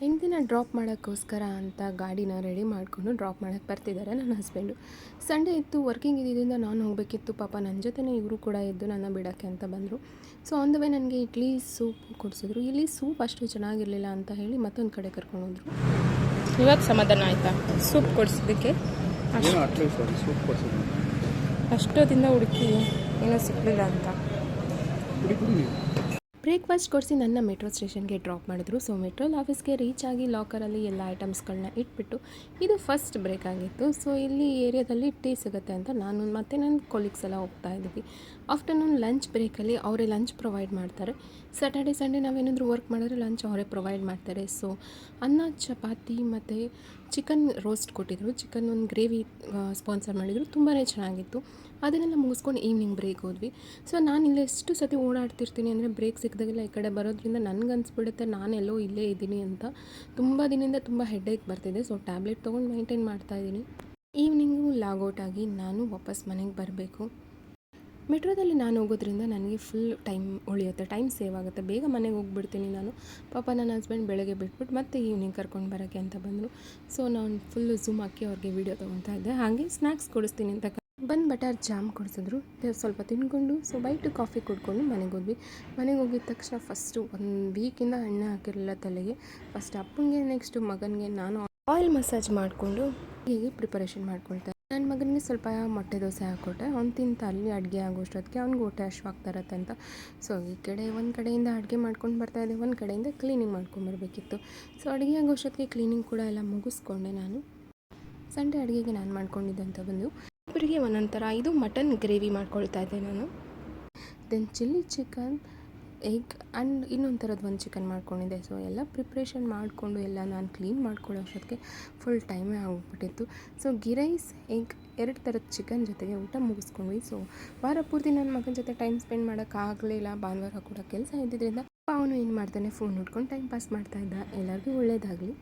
ಹೆಂಡ್ತಿನ ಡ್ರಾಪ್ ಮಾಡೋಕ್ಕೋಸ್ಕರ ಅಂತ ಗಾಡಿನ ರೆಡಿ ಮಾಡಿಕೊಂಡು ಡ್ರಾಪ್ ಮಾಡೋಕ್ಕೆ ಬರ್ತಿದ್ದಾರೆ ನನ್ನ ಹಸ್ಬೆಂಡು. ಸಂಡೇ ಇತ್ತು, ವರ್ಕಿಂಗ್ ಇದ್ದಿದ್ದರಿಂದ ನಾನು ಹೋಗಬೇಕಿತ್ತು. ಪಾಪ ನನ್ನ ಜೊತೆನೇ ಇವರು ಕೂಡ ಎದ್ದು ನನ್ನ ಬಿಡೋಕ್ಕೆ ಅಂತ ಬಂದರು. ಸೊ ಆನ್ ದ ವೇ ನನಗೆ ಇಡ್ಲಿ ಸೂಪ್ ಕೊಡಿಸಿದ್ರು. ಇಲ್ಲಿ ಸೂಪ್ ಅಷ್ಟು ಚೆನ್ನಾಗಿರಲಿಲ್ಲ ಅಂತ ಹೇಳಿ ಮತ್ತೊಂದು ಕಡೆ ಕರ್ಕೊಂಡೋದ್ರು. ಇವತ್ತು ಸಮಾಧಾನ ಆಯಿತಾ ಸೂಪ್ ಕೊಡಿಸಿದ್ದಕ್ಕೆ? ಅಷ್ಟೊತ್ತಿಂದ ಹುಡುಕಿ ಏನೋ ಸಿಗಲಿಲ್ಲ ಅಂತ ಬ್ರೇಕ್ಫಾಸ್ಟ್ ಕೊಡಿಸಿ ನನ್ನ ಮೆಟ್ರೋ ಸ್ಟೇಷನ್ಗೆ ಡ್ರಾಪ್ ಮಾಡಿದ್ರು. ಸೊ ಮೆಟ್ರೋಲ್ ಆಫೀಸ್ಗೆ ರೀಚ್ ಆಗಿ ಲಾಕರಲ್ಲಿ ಎಲ್ಲ ಐಟಮ್ಸ್ಗಳನ್ನ ಇಟ್ಬಿಟ್ಟು ಇದು ಫಸ್ಟ್ ಬ್ರೇಕ್ ಆಗಿತ್ತು. ಸೊ ಇಲ್ಲಿ ಏರಿಯಾದಲ್ಲಿ ಟೀ ಸಿಗುತ್ತೆ ಅಂತ ನಾನು ಮತ್ತು ನನ್ನ ಕೊಲೀಗ್ಸ್ ಎಲ್ಲ ಹೋಗ್ತಾ ಇದ್ವಿ. ಆಫ್ಟರ್ನೂನ್ ಲಂಚ್ ಬ್ರೇಕಲ್ಲಿ ಅವರೇ ಲಂಚ್ ಪ್ರೊವೈಡ್ ಮಾಡ್ತಾರೆ. ಸ್ಯಾಟರ್ಡೆ ಸಂಡೇ ನಾವೇನಾದರೂ ವರ್ಕ್ ಮಾಡಿದ್ರೆ ಲಂಚ್ ಅವರೇ ಪ್ರೊವೈಡ್ ಮಾಡ್ತಾರೆ. ಸೊ ಅನ್ನ, ಚಪಾತಿ ಮತ್ತು ಚಿಕನ್ ರೋಸ್ಟ್ ಕೊಟ್ಟಿದ್ದರು. ಚಿಕನ್ ಒಂದು ಗ್ರೇವಿ ಸ್ಪಾನ್ಸರ್ ಮಾಡಿದರು. ತುಂಬಾ ಚೆನ್ನಾಗಿತ್ತು. ಅದನ್ನೆಲ್ಲ ಮುಗಿಸ್ಕೊಂಡು ಈವ್ನಿಂಗ್ ಬ್ರೇಕ್ ಹೋದ್ವಿ. ಸೊ ನಾನು ಇಲ್ಲಿ ಎಷ್ಟು ಸತಿ ಓಡಾಡ್ತಿರ್ತೀನಿ ಅಂದರೆ ಬ್ರೇಕ್ ಸಿಕ್ಕಿದಾಗೆಲ್ಲ ಈ ಕಡೆ ಬರೋದ್ರಿಂದ ನನಗನ್ಸ್ಬಿಡುತ್ತೆ ನಾನೆಲ್ಲೋ ಇಲ್ಲೇ ಇದ್ದೀನಿ ಅಂತ. ತುಂಬ ದಿನದಿಂದ ತುಂಬ ಹೆಡ್ಏಕ್ ಬರ್ತಿದೆ. ಸೊ ಟ್ಯಾಬ್ಲೆಟ್ ತೊಗೊಂಡು ಮೈಂಟೈನ್ ಮಾಡ್ತಾಯಿದ್ದೀನಿ. ಈವ್ನಿಂಗು ಲಾಗೌಟ್ ಆಗಿ ನಾನು ವಾಪಸ್ ಮನೆಗೆ ಬರಬೇಕು. ಮೆಟ್ರೋದಲ್ಲಿ ನಾನು ಹೋಗೋದ್ರಿಂದ ನನಗೆ ಫುಲ್ ಟೈಮ್ ಉಳಿಯುತ್ತೆ, ಟೈಮ್ ಸೇವ್ ಆಗುತ್ತೆ. ಬೇಗ ಮನೆಗೆ ಹೋಗ್ಬಿಡ್ತೀನಿ ನಾನು. ಪಾಪ ನನ್ನ ಹಸ್ಬೆಂಡ್ ಬೆಳಗ್ಗೆ ಬಿಟ್ಬಿಟ್ಟು ಮತ್ತೆ ಈವ್ನಿಂಗ್ ಕರ್ಕೊಂಡು ಬರೋಕ್ಕೆ ಅಂತ ಬಂದರು. ಸೊ ನಾನು ಫುಲ್ಲು ಝೂಮ್ ಹಾಕಿ ಅವ್ರಿಗೆ ವೀಡಿಯೋ ತೊಗೊತಾ ಇದ್ದೆ. ಹಾಗೆ ಸ್ನ್ಯಾಕ್ಸ್ ಕೊಡಿಸ್ತೀನಿ ಅಂತ ಬಂದು ಬಟರ್ ಜಾಮ್ ಕೊಡಿಸಿದ್ರು. ಸ್ವಲ್ಪ ತಿನ್ಕೊಂಡು ಸೊ ಬೈಟು ಕಾಫಿ ಕುಡ್ಕೊಂಡು ಮನೆಗೆ ಹೋದ್ವಿ. ಮನೆಗೆ ಹೋಗಿದ ತಕ್ಷಣ ಫಸ್ಟು ಒಂದು ವೀಕಿಂದ ಎಣ್ಣೆ ಹಾಕಿರಲಿಲ್ಲ ತಲೆಗೆ. ಫಸ್ಟ್ ಅಪ್ಪನಿಗೆ, ನೆಕ್ಸ್ಟು ಮಗನಿಗೆ ನಾನು ಆಯಿಲ್ ಮಸಾಜ್ ಮಾಡಿಕೊಂಡು ಹೀಗೆ ಪ್ರಿಪರೇಷನ್ ಮಾಡ್ಕೊಳ್ತಾ. ನನ್ನ ಮಗನಿಗೆ ಸ್ವಲ್ಪ ಮೊಟ್ಟೆ ದೋಸೆ ಹಾಕ್ಕೊಟ್ಟೆ. ಅವ್ನು ತಿಂತ ಅಲ್ಲಿ ಅಡುಗೆ ಆಗೋಷ್ಟೊತ್ತಿಗೆ ಅವ್ನಿಗೆ ಹೊಟ್ಟೆ ಹಶ್ವಾಗ್ತಾ ಇರತ್ತೆ ಅಂತ. ಸೊ ಈ ಕಡೆ ಒಂದು ಕಡೆಯಿಂದ ಅಡುಗೆ ಮಾಡ್ಕೊಂಡು ಬರ್ತಾಯಿದ್ದೆ, ಒಂದು ಕಡೆಯಿಂದ ಕ್ಲೀನಿಂಗ್ ಮಾಡ್ಕೊಂಬರ್ಬೇಕಿತ್ತು. ಸೊ ಅಡುಗೆ ಆಗೋಷ್ಟೊತ್ತಿಗೆ ಕ್ಲೀನಿಂಗ್ ಕೂಡ ಎಲ್ಲ ಮುಗಿಸ್ಕೊಂಡೆ ನಾನು. ಸಂಡೇ ಅಡುಗೆಗೆ ನಾನು ಮಾಡ್ಕೊಂಡಿದ್ದಂತ ಬಂದು ಒಬ್ಬರಿಗೆ ಒಂದೊಂದು ಥರ. ಇದು ಮಟನ್ ಗ್ರೇವಿ ಮಾಡ್ಕೊಳ್ತಾ ಇದ್ದೆ ನಾನು. Then chilli chicken, egg and ಇನ್ನೊಂದು ಥರದ್ದು ಒಂದು ಚಿಕನ್ ಮಾಡ್ಕೊಂಡಿದ್ದೆ. ಸೊ ಎಲ್ಲ ಪ್ರಿಪ್ರೇಷನ್ ಮಾಡಿಕೊಂಡು ಎಲ್ಲ ನಾನು ಕ್ಲೀನ್ ಮಾಡ್ಕೊಳ್ಳೋ ಅಷ್ಟೊತ್ತಿಗೆ ಫುಲ್ ಟೈಮೇ ಆಗೋಗ್ಬಿಟ್ಟಿತ್ತು. ಸೊ ಗೀ ರೈಸ್, ಎಗ್, 2 ಥರದ ಚಿಕನ್ ಜೊತೆಗೆ ಊಟ ಮುಗಿಸ್ಕೊಂಡ್ವಿ. ಸೊ ವಾರ ಪೂರ್ತಿ ನನ್ನ ಮಗನ ಜೊತೆ ಟೈಮ್ ಸ್ಪೆಂಡ್ ಮಾಡೋಕ್ಕಾಗಲಿಲ್ಲ. ಭಾನುವಾರ ಕೂಡ ಕೆಲಸ ಇದ್ದಿದ್ದರಿಂದ ಅವನು ಏನು ಮಾಡ್ತಾನೆ, ಫೋನ್ ನೋಡ್ಕೊಂಡು ಟೈಮ್ ಪಾಸ್ ಮಾಡ್ತಾಯಿದ್ದ. ಎಲ್ಲರಿಗೂ ಒಳ್ಳೆಯದಾಗಲಿ.